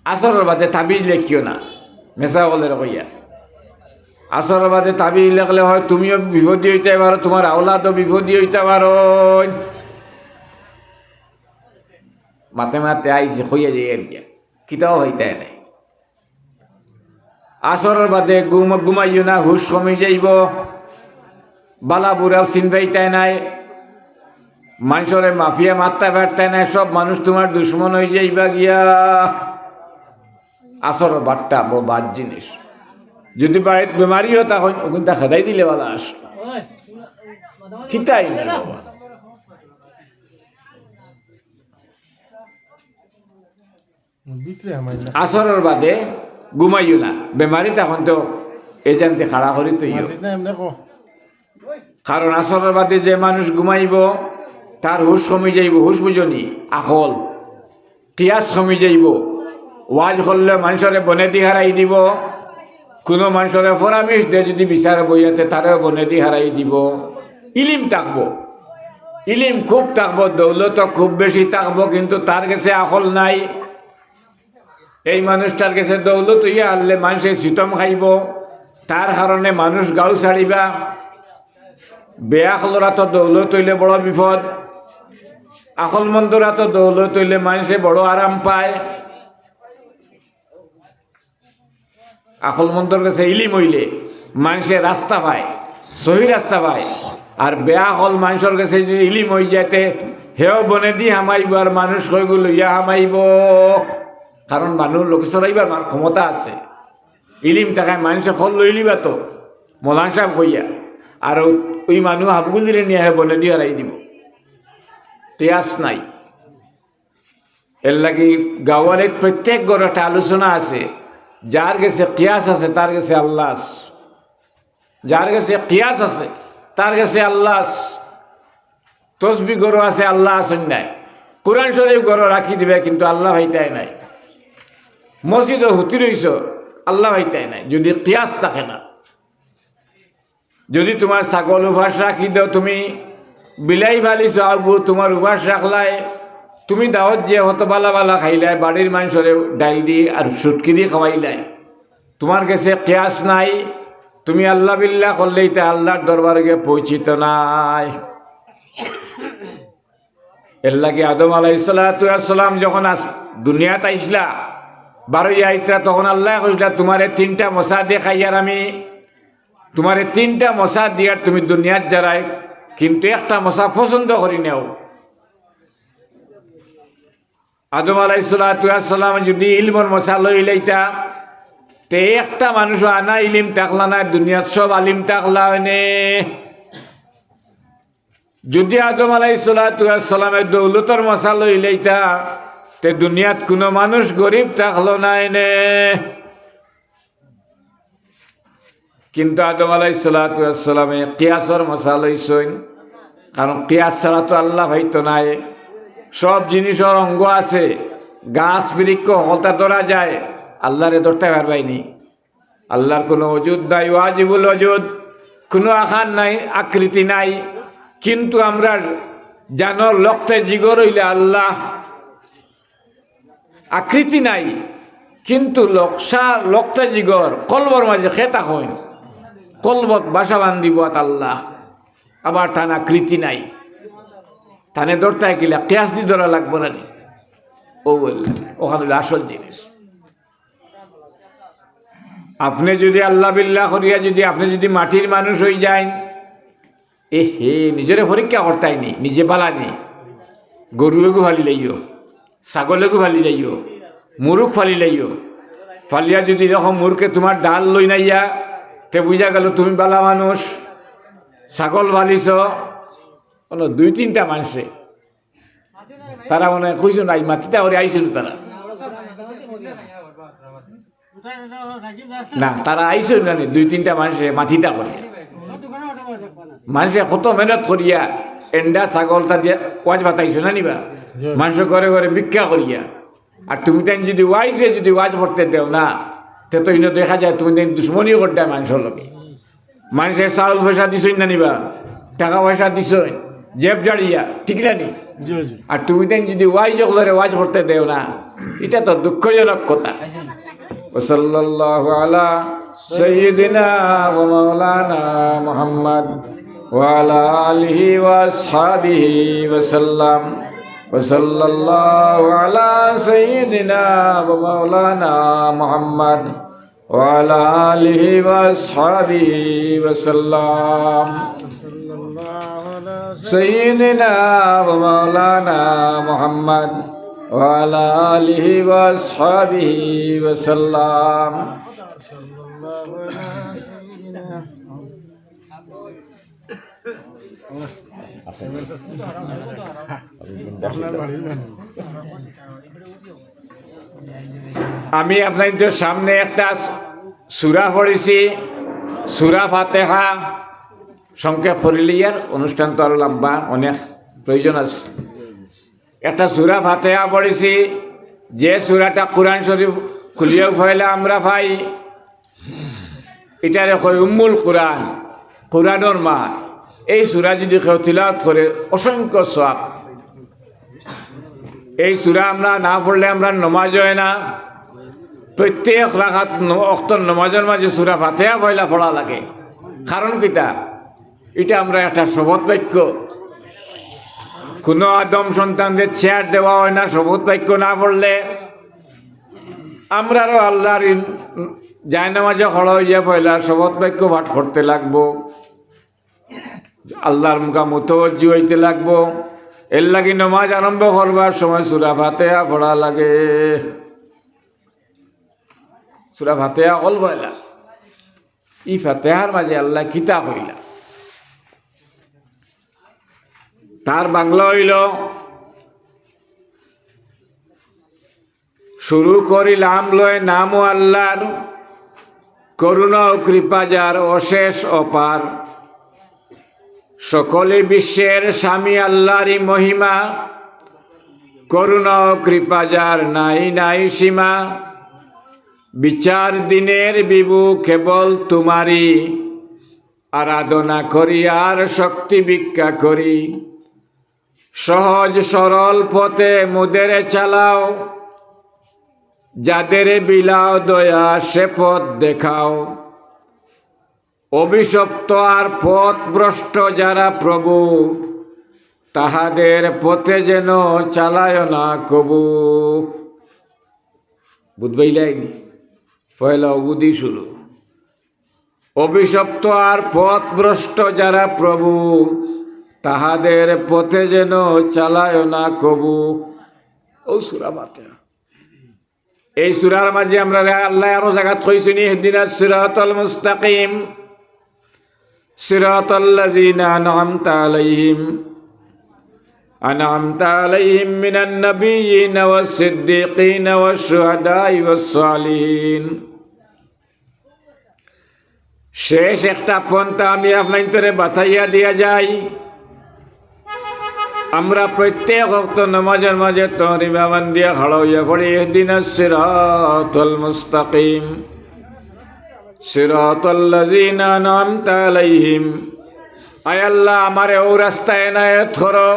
আসরের বাদে তাবিজ লেখিও না, মেসা বলে কইয়া। আসরের বাদে তাবিজ লেখলে হয় তুমিও বিপদী হইতে পারো, তোমার আওলাদও বিপদী হইতে পারো। মাতে মাতে আইসে হইয়া যাই আর কি, কিতাও হইতে নাই। আসরের বাদে ঘুমাইও না, হুশ কমে যাইব, বালা বুড়াও চিনবাইতে নাই, মানুষরে মাফিয়া মারতে পারতে নাই, সব মানুষ তোমার দুশ্মন হয়ে যাইবা গিয়া। আসর বাট্টা বড় বাদ জিনিস। যদি বাড়িতে বেমারিও তখন ওখানটা খেদাই দিলে বালা আস খিতাই না। আসরের বাদে ঘুমাইও না, বেমারি তখন তো এজেন্টে খাড়া করি তুইও। কারণ আসরের বাদে যে মানুষ ঘুমাইব তার হুশ কমে যাইব, হুশ বুঝনি আকল তিয়াস কমে যাইব। ওয়াজ করলে মানুষরে বনেদি হারাই দিব, কোনো মানুষরে ফরামিশ দে যদি বিচারে বইয়াতে তারেও বনেদি হারাই দিব। ইলিম থাকবো, ইলিম খুব থাকবো, দৌলত খুব বেশি থাকবো, কিন্তু তার কাছে আকল নাই। এই মানুষটার কাছে দৌলত ইয়া আনলে মানুষে সিতম খাইব, তার কারণে মানুষ গাও ছাড়িবা। বেআকলরা তো দৌলত হইলে বড় বিপদ, আকলমন্দরা তো দৌলত হইলে মানুষে বড় আরাম পায়। আকলমন্দর কাছে ইলিম হইলে মানুষের রাস্তা পায়, সহি রাস্তা পায়। আর বেআকল মানুষের কাছে যদি ইলিম হয়ে যেতে হেও বনে দি হামাইব, আর মানুষ কইগুলো ইয়া হামাইব। কারণ মানুষ লোক চড়াইবার ক্ষমতা আছে, ইলিম টাকায় মানুষে খল লইলিবা তো মলান সাহেব কইয়া, আর ওই মানুষ হাবগুলিরে নিয়ে বনে দিয়ে হারাই দিব। তিয়াস নাই। এর লাগি গাওয়ালে প্রত্যেক ঘরে একটা আলোচনা আছে, যার কাছে কিয়াস আছে তার কাছে আল্লাহ আছে, যার কাছে কিয়াস আছে তার কাছে আল্লাহ আছে। তসবি গরু আছে, আল্লাহ আসেন নাই। কোরআন শরীফ গরু রাখি দিবে, কিন্তু আল্লাহ হইতাই নাই। মসজিদও হুতি রইছ, আল্লাহ হইতাই নাই, যদি কিয়াস থাকে না। যদি তোমার ছাগল উপাস রাখি দাও, তুমি বিলাই ফালিছ আবু, তোমার উপাস রাখলাই, তুমি দাওয়াত যে হত বালা বালা খাইলাই, বাড়ির মানুষরে ডাইল দি আর সুটকি দিয়ে খাওয়াইলাই, তোমার কাছে কিয়াস নাই। তুমি আল্লাহ বিল্লাহ করলেই তা আল্লাহর দরবারে গিয়ে পৌঁছিত নাই। এর লাগে আদম আলাইহিসসালাম যখন দুনিয়াতে আইসলা, 12 আইতরা, তখন আল্লাহ কইসলা তোমারে 3টা মশা দেখাইয়ার আমি, তোমারে 3টা মশা দিয়ার তুমি দুনিয়াত যারাই, কিন্তু একটা মশা পছন্দ করি নেও। আদম আলাইহিসসালাম যদি ইলমর মশা লই লইতা, তে একটা মানুষ আনা ইলিম থাকলা না, দুনিয়াত সব আলিম থাকলা হয়নে। যদি আদম আলাইহিসসালামের দৌলতর মশা লই লইতা, তে দুনিয়াত কোনো মানুষ গরিব থাকলো না এনে। কিন্তু আদম আলাইহিসসালামে কিয়াসর মশা লইছেন, কারণ কিয়াস ছাড়া তো আল্লাহ হইতো নাই। সব জিনিসের অঙ্গ আছে, গাছ বৃক্ষ হলতা ধরা যায়, আল্লাহরে ধরতে পারবাইনি। আল্লাহর কোনো ওজুদ নাই, ওয়াজিবুল ওজুদ, কোনো আকার নাই, আকৃতি নাই। কিন্তু আমরা জানোর লক্তে জিগর হইলে আল্লাহ, আকৃতি নাই কিন্তু লক্তে জিগর কলবর মাঝে খেতা হইন, কলবত বাসা বান্ধিব আল্লাহ। আবার তান আকৃতি নাই, তানে ধরতে গেলে কিয়াস দিয়ে ধরা লাগবো না। ও বললেন ওখানে আসল জিনিস। আপনি যদি আল্লাহ বিল্লাহ করিয়া আপনি যদি মাটির মানুষ হয়ে যান, হে নিজেরে পরীক্ষা করতাইনি, নিজে পালানি, গরুগু ফালি লাইও, ছাগলগু ফালি লাইও, মুরুখ ফালি লাইও। ফালিয়া যদি এরকম মুরকে তোমার ডাল লই নাইয়া, তে বুঝা গেল তুমি বালা মানুষ। ছাগল ফালিছ কোনো 2-3টা মানুষে, তারা মনে হয় কইছো নাই, মাটিটা করে আইছিল তারা না, তারা আইসো না, 2-3টা মানুষে মাটিটা করে। মানুষে কত মেহনত করিয়া এন্ডা ছাগলটা দিয়ে ওয়াজ বাতাইছো না নিবা, মানুষের ঘরে ঘরে ভিক্ষা করিয়া। আর তুমি তাই যদি ওয়াজ করতে দেও না, তে তো ইনো দেখা যায় তুমি তাই দুশ্মনী করতে মানুষের লোকে। মানুষের চাউল পয়সা দিছই না নিবা, টাকা পয়সা দিছই, জেব জাড়িয়া, ঠিক না নি? আর তুমি দেন যদি ওয়াইজ করে ওয়াজ করতে দেও না, এটা তো দুঃখজনক কথা। সাল্লাল্লাহু আলা সাইয়্যিদিনা ওয়া মাওলানা মুহাম্মদ ওয়া আলা আলিহি ওয়া আসহাবিহি ওয়া সাল্লাম। সাল্লাল্লাহু আলা সাইয়্যিদিনা ওয়া মাওলানা মুহাম্মদ ওয়া আলা আলিহি ওয়া আসহাবিহি ওয়া সাল্লাম। سيدنا ومولانا محمد وعلى آله وأصحابه وسلم. আমি আপনাদের সামনে একটা সূরা পড়েছি, সূরা ফাতিহা। সংক্ষেপ পড়িলিয়ার অনুষ্ঠান তো আরো লম্বা, অনেক প্রয়োজন আছে। একটা সূরা ফাতিহা পড়েছি, যে সূরাটা কোরআন শরীফ খুলিয়েও ফাইলে আমরা পাই, এটারে কয় উম্মুল কোরআন, কোরআনের মা। এই সূরা যদি কেউ তিলাওয়াত করে অসংখ্য সওয়াব। এই সূরা আমরা না পড়লে আমরা নমাজ হয় না। প্রত্যেক রাকাত ওয়াক্তের নমাজের মাঝে সূরা ফাতিহা পয়লা পড়া লাগে। কারণ কিটা? এটা আমরা একটা শপথ বাক্য। কোনো আদম সন্তানদের চেয়ার দেওয়া হয় না শপথ বাক্য না পড়লে। আমরাও আল্লাহর জায়নামাজে খড়া হইয়া পয়লা শপথ বাক্য পাঠ করতে লাগবো, আল্লাহর মুখা মুতওয়াজ্জি হইতে লাগবো। এর লাগি নমাজ আরম্ভ করবার সময় সূরা ফাতিহা পড়া লাগে। সূরা ফাতিহা অল পয়লা। এই ফাতিহার মাঝে আল্লাহ কিতাব হইলা। তার বাংলা হইল, শুরু করিলাম লয় নাম আল্লাহর, করুণা ও কৃপা যার অশেষ অপার। সকলে বিশ্বের স্বামী আল্লাহরই মহিমা, করুণা ও কৃপা যার নাই নাই সীমা। বিচার দিনের বিভু কেবল তোমারই, আরাধনা করি আর শক্তি ভিক্ষা করি। সহজ সরল পথে মোদের চালাও, যাদের বিলাও দয়া সে পথ দেখাও। অভিশপ্ত আর পথ ভ্রষ্ট যারা প্রভু, তাহাদের পথে যেন চালায় না কবু। বুঝবাইলাইনি? পয়লা বুদ্ধি শুরু। অভিশপ্ত আর পথ ভ্রষ্ট যারা প্রভু, তাহাদের পথে যেন চালায় না কবু। ও সূরা ফাতিহা। এই সূরার মাঝে আমরা আল্লাহ আরো জায়গা কইছেন, ইহদিনাস সিরাতাল মুস্তাকিম সিরাতাল লাযিনা আন'আমতা আলাইহিম মিনান নাবিয়্যিনা ওয়াস সিদ্দীকিনা ওয়াশ শুহাদা'i ওয়াস সালিহিন। শেষ একটা পন্থা আমি আপনাদের বাতাইয়া দিয়া যাই। আমরা প্রত্যেক ওয়াক্ত নামাজের মাঝে তহরিমা বান্দিয়া খাড়া হইয়া পড়ি, ইহদিনাস সিরাতাল মুস্তাকিম সিরাতাল লাযিনা আন'আমতা আলাইহিম। আয় আল্লাহ, আমারে ও রাস্তায় এনায়েত করো,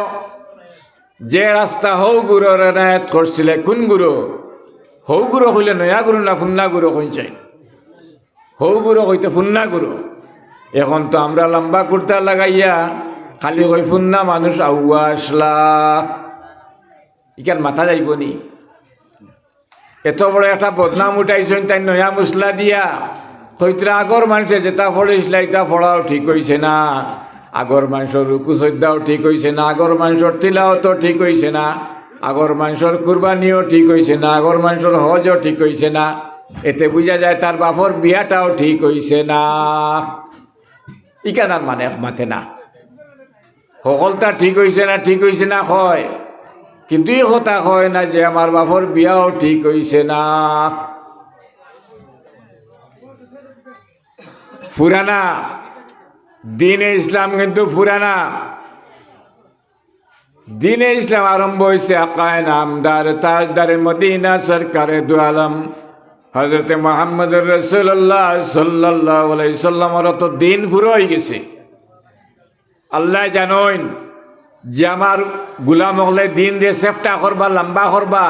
যে রাস্তা হৌ গুরুর এনায়েত করছিলে। কোন গুরু? হৌ গুরু হইলে নয়া গুরু না ফুন্না গুরু কই চাই? হৌ গুরু কইতে ফুন্না গুরু। এখন তো আমরা লম্বা কুর্তা লাগাইয়া খালি কই ফুন্না মানুষ আউয়া আসলা, ইকান মাথা যাইব নি? এত বড় একটা বদনাম উঠাইছেন তাই নয়া মুসলা দিয়া। কইতরা আগর মানুষে যেটা পড়েছিল এটা পড়াও ঠিক হইছে না, আগর মানুষের রুকু সজ্জাও ঠিক হইছে না, আগর মানুষের তিলাওয়াতও ঠিক হইছে না, আগর মানুষের কুরবানিও ঠিক হইছে না, আগর মানুষের হজও ঠিক হইছে না। এতে বুঝা যায় তার বাপর বিয়াটাও ঠিক হইছে না। ইকানার মানে মাথে না, সকলটা ঠিক হইছে না কয়, কিন্তু এই কথা কয় না যে আমার বাপর বিয়াও ঠিক হইছে না। পুরানা দিনে ইসলাম কিন্তু পুরানা। দিনে ইসলাম আরম্ভ হয়েছে আকায়ে নামদার তাজদারে মদিনা সরকারে দু আলম হযরত মুহাম্মদ রাসূলুল্লাহ সাল্লাল্লাহু আলাইহি সাল্লামের তো দিন পুরো হয়ে গেছে। আল্লাহ জানেন যে আমার গুলাম হলে দিন দিয়ে চেষ্টা করবা লম্বা করবা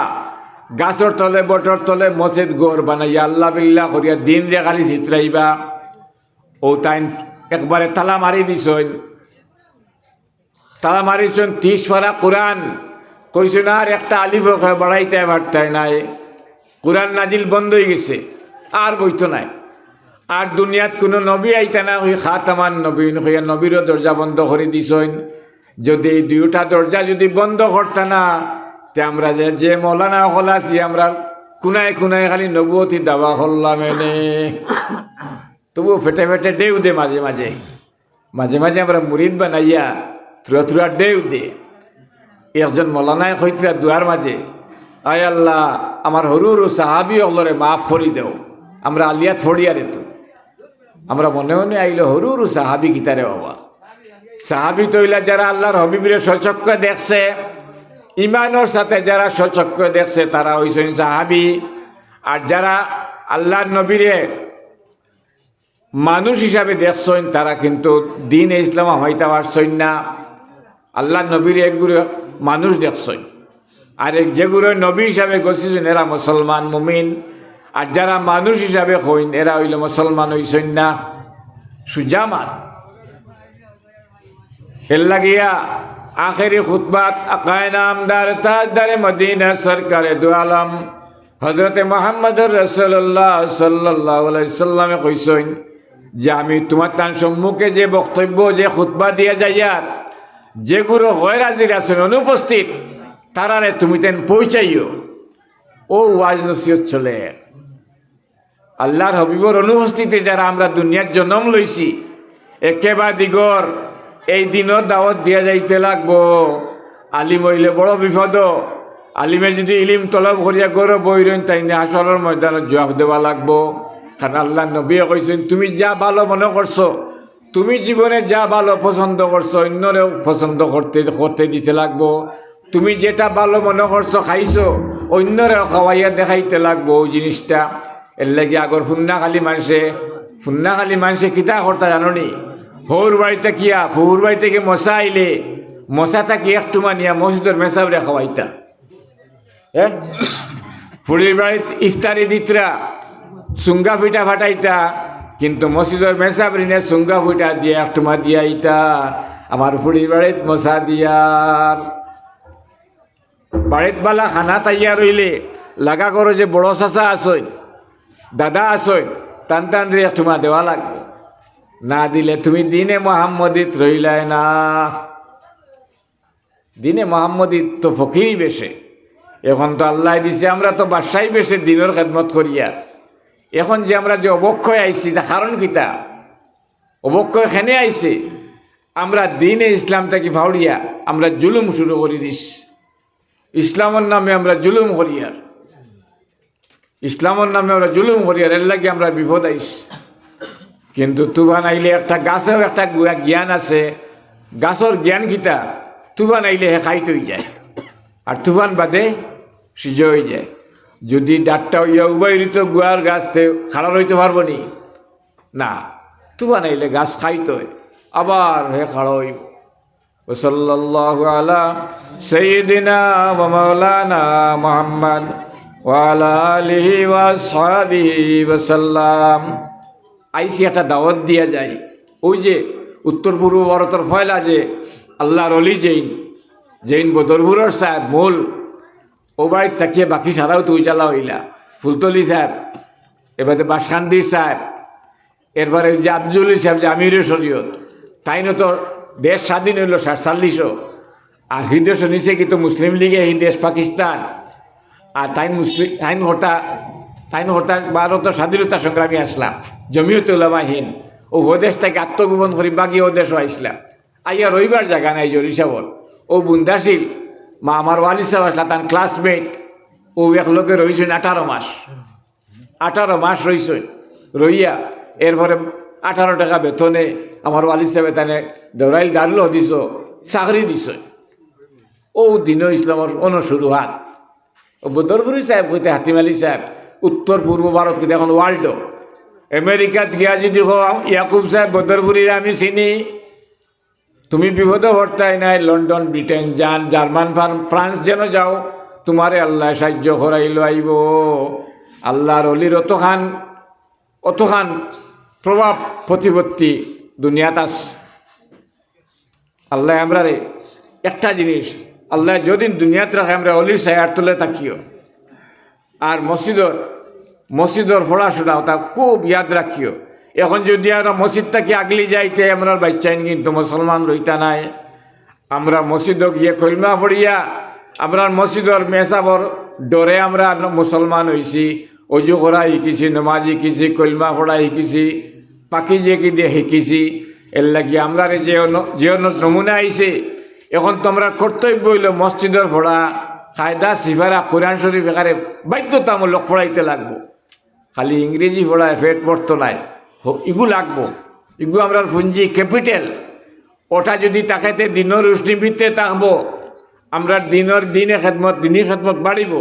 গাছর তলে বটর তলে মসজিদ গোর বানাইয়া আল্লাহ বিল্লাহ করিয়া দিন দিয়ে খালি চিত্রাইবা ও তাই একবারে তালা মারি দিছইন তালা মারিছেন 30 পারা কোরআন কইছেন আর একটা আলিফ বাড়াইতে পারতাই নাই কোরআন নাজিল বন্ধ হয়ে গেছে আর বইতো নাই আর দুনিয়াত কোনো নবী আইতা না ওই খাতামান নবীন হইয়া নবীরও দরজা বন্ধ করে দিছইন যদি এই দুইটা দরজা যদি বন্ধ করতা না তে আমরা যে মৌলানা হল আছি আমরা কুনায় কুনায় খালি নবুয়তি দাবা করলাম এনে তবু ফেটে ফেটে ডেউ দে মাঝে মাঝে মাঝে মাঝে আমরা মুরিদ বানাইয়া থুরা থুরা ডেউ দে একজন মৌলানায় কইতরা দুয়ার মাঝে আয় আল্লাহ আমার হরু হরু সাহাবি হলরে মাফ করি দেও আমরা আলিয়া থড়িয়া রে তো আমরা মনে মনে আইলো হরু হরু সাহাবি কিতারে বাবা সাহাবি তৈলা যারা আল্লাহর হবিবীরে সচক্ষ দেখছে ইমানের সাথে যারা সচক্ষ দেখছে তারা হইছেন সাহাবি আর যারা আল্লাহর নবীরে মানুষ হিসাবে দেখছেন তারা কিন্তু দিন ইসলাম হইতে পারছেন না আল্লাহর নবীর একগুলো মানুষ দেখছেন আর যেগুলো নবী হিসাবে গছিছেন এরা মুসলমান মুমিন আর যারা মানুষ হিসাবে হইন এরা হইল মুসলমান হইছেন না সুজামান এর লাগিয়া আখেরি খুতবাত আকায় নামদার তাজদার মদিনা সরকারে দু আলম হজরতে মোহাম্মদুর রাসূলুল্লাহ সাল্লাল্লাহু আলাইহি সাল্লামে কইছেন যে আমি তোমার তার সম্মুখে যে বক্তব্য যে খুতবা দিয়ে যাইয়ার যেগুলো গয়রাজির আছেন অনুপস্থিত তারারে তুমি তেন পৌঁছাইও ও ওয়াজ নসিহত চলে আল্লাহর হবিবর অনুপস্থিতি যারা আমরা দুনিয়ার জন্ম লইছি একেবারে দিগর এই দিনও দাওয়াত দিয়া যাইতে লাগবো আলিম হইলে বড় বিপদ আলিমে যদি ইলিম তলব করিয়া গৌরব বইরেন তাই না আসরের ময়দানে জবাব দেওয়া লাগবো কারণ আল্লাহ নবী কইছেন তুমি যা ভালো মনে করছো তুমি জীবনে যা ভালো পছন্দ করছো অন্যরেও পছন্দ করতে দিতে লাগবো তুমি যেটা ভালো মনে করছো খাইছো অন্যরেও খাওয়াইয়া দেখাইতে লাগবো ওই জিনিসটা এর লাগে আগর ফুন্নাখালি মানুষে কিতা করতা জানি হৌর বাড়িতে কিয়া ফুহুর বাড়ি থেকে মশা আইলে মশাটা কি একটু মানিয়া মসজিদের মেসাবরে খাওয়াইতা হ্যাঁ ফুড়ির বাড়িতে ইফতারি দিতরা সুঙ্গা পিঠা ফাটাইতা কিন্তু মসজিদের মেসাবরিনে সুঙ্গা পিঠা দিয়ে একটুমা দিয়াইতা আমার ফুড়ির বাড়িত মশা দিয়ার বাড়িত বালা খানা তাইয়া রইলে লাগা করো যে বড় চাচা আসই দাদা আসই টান টান দিয়ে একটুমা দেওয়া লাগবে না দিলে তুমি দিনে মোহাম্মদিত রইলাই না দিনে মোহাম্মদিত তো ফকিরই বেশে এখন তো আল্লাহ দিছে আমরা তো বাদশাহী বেশে দিনের খেদমত করিয়া এখন যে আমরা যে অবক্ষয় আইছি তা কারণ কিতা অবক্ষয় খেনে আইছে আমরা দিনে ইসলাম থেকে ভাউড়িয়া আমরা জুলুম শুরু করে দিস ইসলামের নামে আমরা জুলুম করিয়ার ইসলামের নামে আমরা জুলুম করিয়ার এর লাগে আমরা বিপদ আইছি কিন্তু তুফান আইলে একটা গাছের একটা জ্ঞান আছে গাছের জ্ঞান কিতা তুফান আইলে হে খাইতে হয়ে যায় আর তুফান বাদে সিজ হয়ে যায় যদি ডাক্তার ইয়া উবাইরিত গুয়ার গাছতে খাড়া রইতে পারবো নি না তুফান আইলে গাছ খাইতে হয় আবার হে খাড়া হইব সাল্লাল্লাহু আলা সাইয়্যিদিনা ওয়া মাওলানা মুহাম্মদ ওয়া আলা আলিহি ওয়া আসহাবিহি ওয়া সাল্লাম আইসি একটা দাওয়াত দিয়া যায় ওই যে উত্তর পূর্ব ভারতের ফয়লা যে আল্লাহর অলি জৈন বদরপুরের সাহেব মূল ও বাড়ির তাকিয়ে বাকি সারাও তুই জ্বালা হইলা ফুলতলি সাহেব এবারে বাসকান্দির সাহেব এরপরে যে আব্দুলি সাহেব যে আমিরের শরীয়ত তাই না তো দেশ স্বাধীন হইল 47 আর এই দেশ নিচে কিন্তু মুসলিম লীগে এই দেশ পাকিস্তান আর তাইন হঠাৎ ভারতের স্বাধীনতা সংগ্রামী আসলাম জমিয়তে উলামা হিন্দ ও দেশ থেকে আত্মগোপন করি বাকি ও দেশও আসলাম আইয়া রবিবার জায়গা নাই জরিসাবল ও বুন্দাশীল মা আমার ওয়ালি সাহেব আসলা তার ক্লাসমেট ও এক লোকে রইছেন 18 মাস রইছেন রইয়া এরপরে 18 টাকা বেতনে আমার ওয়ালি সাহেব তানে দৌড়াইল দারুল দিছ চাকরি দিছ ও দিন ইসলামের অনুশুরুহাত ও বদরপুরি সাহেব কইতে হাতিম আলী সাহেব উত্তর পূর্ব ভারত কিন্তু এখন ওয়ার্ল্ড আমেরিকাত গিয়া যদি ইয়াকুব সাহেব বদরপুরীর আমি চিনি তুমি বিপদে পড়তাই নাই, লন্ডন ব্রিটেন যান, জার্মান ফ্রান্স যেন যাও, তোমারে আল্লাহ সাহায্য করাইল আইব। আল্লাহর অলির অতখান প্রভাব প্রতিপত্তি দুনিয়াত আস। আল্লাহ আমরা রে একটা জিনিস, আল্লাহ যদিন দুনিয়াতে রাখে আমরা অলির সায়ার তুলে থাকিও। আর মসজিদর পড়াশোনা তা খুব ইয়াদ রাখিও। এখন যদি আমরা মসজিদ থাকি আগলি যাইতে আমরা বাচ্চাইন, কিন্তু মুসলমান রইতা নাই। আমরা মসজিদক গিয়ে কলমা পড়িয়া আমরা মসজিদর মেসাবর ডরে আমরা মুসলমান হয়েছি। অজু করা শিকিছি, নমাজ শিকিছি, কলমা পড়া শিকিছি, পাখি যে কি দিয়ে শিকিছি। এর লাগি আমরা যে নমুনা আইছে, এখন তোমরা কর্তব্য হইল মসজিদর পড়া, কায়দা সিফারা, কোরআন শরীফ এখানে বাধ্যতামূলক পড়াইতে লাগবো। খালি ইংরেজি পড়ায় পেট পড়তো নাই, ইগু লাগবো। ইগু আমরা পুঞ্জি ক্যাপিটাল। ওটা যদি তাকাইতে দিনের রুষ্টিভিত্তে থাকবো, আমরা দিনী খেদমত বাড়িব।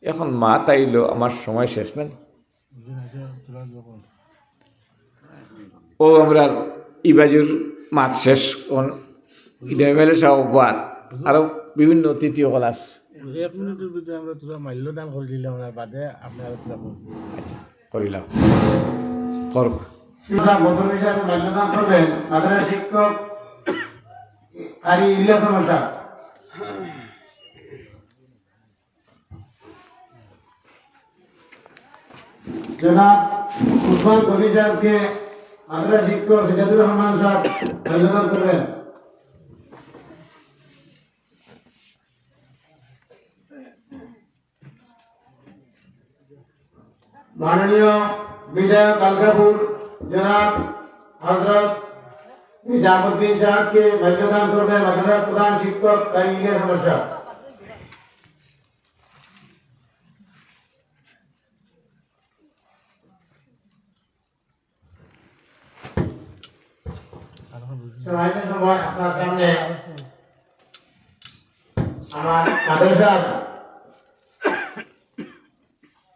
এখন মা তাইল, আমার সময় শেষ নেই। ও আমরা ইবাজুর মাত শেষ ইডেমেলে সবাদ আরো বিভিন্ন অতিথি ক্লাস 1 মিনিটের ভিতরে আমরা তোরা মাল্যদান করে দিলাম, বাদে আপনারা আচ্ছা করিলাম করব। প্রথম হিসাবে মাল্যদান করবেন মাদ্রাসা শিক্ষক আর ইলিয়াস মশা। জনাব উসমান গনি সাহেবকে মাদ্রাসা শিক্ষক সিরাজুর রহমান সাহেব মাল্যদান করবেন। মাননীয় বিধায়ক আলগাপুর জনাব হজরত নিজামুদ্দিন সাহেবকে মাল্যদান করবেন মাদ্রাসার প্রধান শিক্ষক কারি ইলিয়াস মশা। সময় আপনার সামনে আমার মাদ্রাসার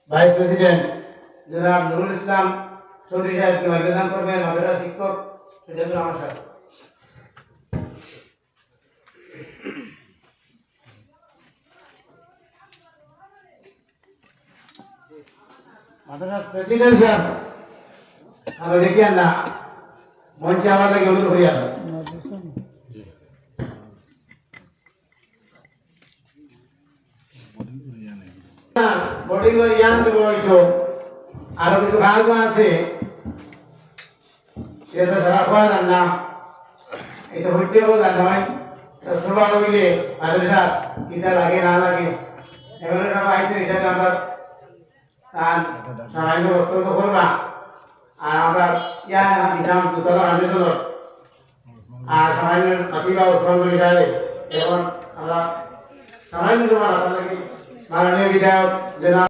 ভাইস প্রেসিডেন্ট জনাব নুরুল ইসলাম চৌধুরী সাহেবকে মাল্যদান করবেন মাদ্রাসা শিক্ষক সিরাজুর রহমান সাহেব। মাদ্রাসার প্রেসিডেন্ট স্যার আমরা দেখি না মঞ্চে আমার লাগে অনুরোধ করি। বোর্ডিং এর ইয়ান দেবো হয়তো আরো কিছু ভাগ আছে, এটা ধরা পাওয়া যান না, এটা হইতে বলা নয়। সবাই মিলে মাদ্রাসা কিতা লাগে না লাগে এগুলো সব আইসে হিসাবে আমরা তার সামান্য বক্তব্য করবা। আর আমরা ইয়ান দিতাম দুতলা আন্দোলন আর সামান্য আতিবা ওসমান গনি সাহেব। এখন আমরা সামান্য জমা আপনার লাগে মাননীয় বিধায়ক জনাব